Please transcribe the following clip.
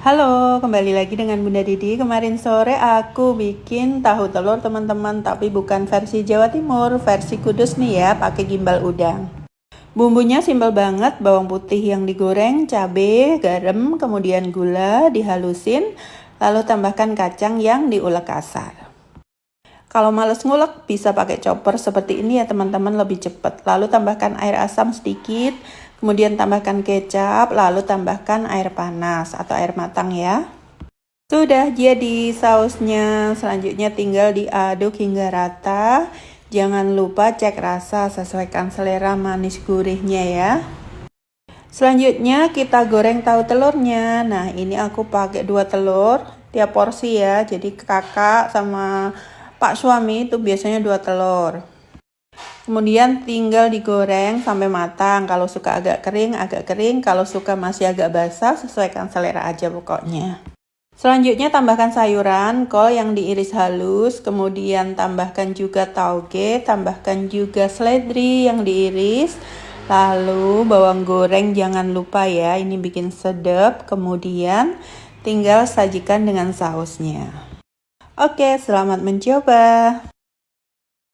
Halo, kembali lagi dengan Bunda Didi. Kemarin sore aku bikin tahu telur teman-teman, tapi bukan versi Jawa Timur, versi Kudus nih ya, pakai gimbal udang. Bumbunya simpel banget, bawang putih yang digoreng, cabai, garam, kemudian gula dihalusin, lalu tambahkan kacang yang diulek kasar. Kalau males ngulek bisa pakai chopper seperti ini ya teman-teman, lebih cepat. Lalu tambahkan air asam sedikit, kemudian tambahkan kecap, lalu tambahkan air panas atau air matang ya. Sudah jadi sausnya, selanjutnya tinggal diaduk hingga rata. Jangan lupa cek rasa, sesuaikan selera manis gurihnya ya. Selanjutnya kita goreng tahu telurnya. Nah, ini aku pakai 2 telur tiap porsi ya. Jadi kakak sama Pak suami itu biasanya 2 telur. Kemudian tinggal digoreng sampai matang. Kalau suka agak kering, agak kering. Kalau suka masih agak basah, sesuaikan selera aja pokoknya. Selanjutnya tambahkan sayuran, kol yang diiris halus, kemudian tambahkan juga tauge, tambahkan juga seledri yang diiris, lalu bawang goreng jangan lupa ya, ini bikin sedap. Kemudian tinggal sajikan dengan sausnya. Oke, selamat mencoba.